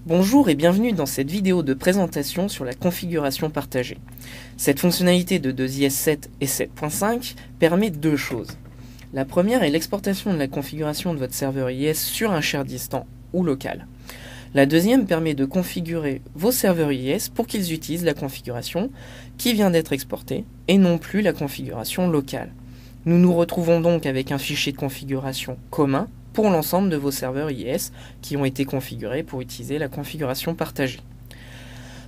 Bonjour et bienvenue dans cette vidéo de présentation sur la configuration partagée. Cette fonctionnalité de 2IS 7 et 7.5 permet deux choses. La première est l'exportation de la configuration de votre serveur IS sur un share distant ou local. La deuxième permet de configurer vos serveurs IS pour qu'ils utilisent la configuration qui vient d'être exportée et non plus la configuration locale. Nous nous retrouvons donc avec un fichier de configuration commun pour l'ensemble de vos serveurs IS qui ont été configurés pour utiliser la configuration partagée.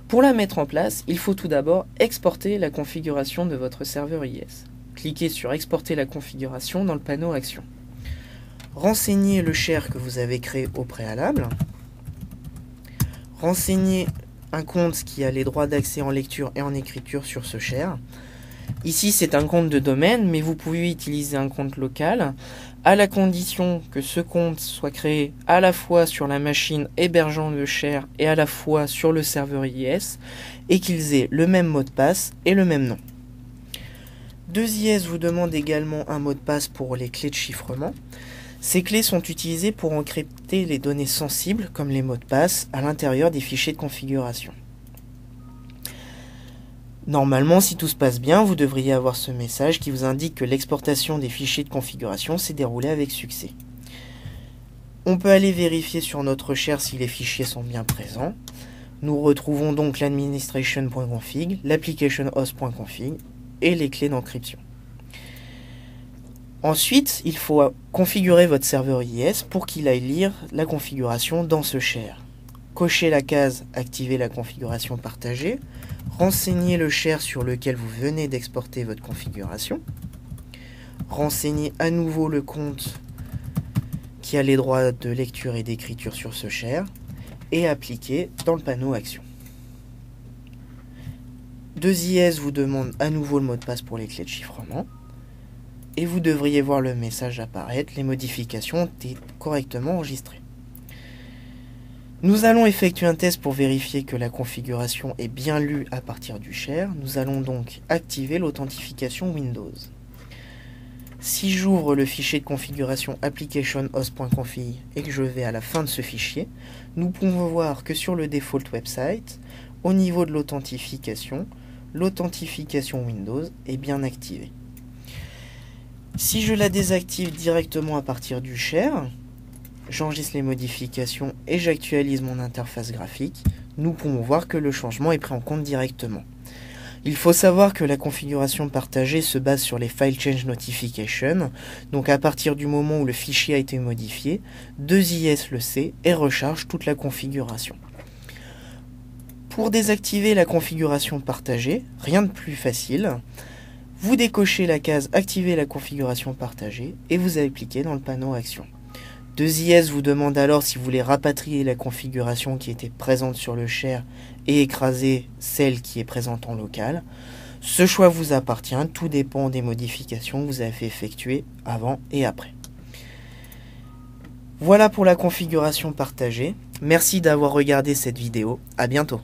Pour la mettre en place, il faut tout d'abord exporter la configuration de votre serveur IS. Cliquez sur Exporter la configuration dans le panneau Action. Renseignez le share que vous avez créé au préalable. Renseignez un compte qui a les droits d'accès en lecture et en écriture sur ce share. Ici, c'est un compte de domaine, mais vous pouvez utiliser un compte local, à la condition que ce compte soit créé à la fois sur la machine hébergeant le share et à la fois sur le serveur IIS, et qu'ils aient le même mot de passe et le même nom. 2IS vous demande également un mot de passe pour les clés de chiffrement. Ces clés sont utilisées pour encrypter les données sensibles, comme les mots de passe, à l'intérieur des fichiers de configuration. Normalement, si tout se passe bien, vous devriez avoir ce message qui vous indique que l'exportation des fichiers de configuration s'est déroulée avec succès. On peut aller vérifier sur notre share si les fichiers sont bien présents. Nous retrouvons donc l'administration.config, l'applicationhost.config et les clés d'encryption. Ensuite, il faut configurer votre serveur IIS pour qu'il aille lire la configuration dans ce share. Cochez la case « Activer la configuration partagée », renseignez le share sur lequel vous venez d'exporter votre configuration, renseignez à nouveau le compte qui a les droits de lecture et d'écriture sur ce share, et appliquez dans le panneau Action. 2IS vous demande à nouveau le mot de passe pour les clés de chiffrement, et vous devriez voir le message apparaître, les modifications ont été correctement enregistrées. Nous allons effectuer un test pour vérifier que la configuration est bien lue à partir du share. Nous allons donc activer l'authentification Windows. Si j'ouvre le fichier de configuration applicationhost.config et que je vais à la fin de ce fichier, nous pouvons voir que sur le default website, au niveau de l'authentification Windows est bien activée. Si je la désactive directement à partir du share, j'enregistre les modifications et j'actualise mon interface graphique, nous pouvons voir que le changement est pris en compte directement. Il faut savoir que la configuration partagée se base sur les File Change Notification, donc à partir du moment où le fichier a été modifié, 2IS le sait et recharge toute la configuration. Pour désactiver la configuration partagée, rien de plus facile, vous décochez la case « Activer la configuration partagée » et vous appliquez dans le panneau Action. 2IS vous demande alors si vous voulez rapatrier la configuration qui était présente sur le share et écraser celle qui est présente en local. Ce choix vous appartient, tout dépend des modifications que vous avez effectuées avant et après. Voilà pour la configuration partagée. Merci d'avoir regardé cette vidéo. À bientôt.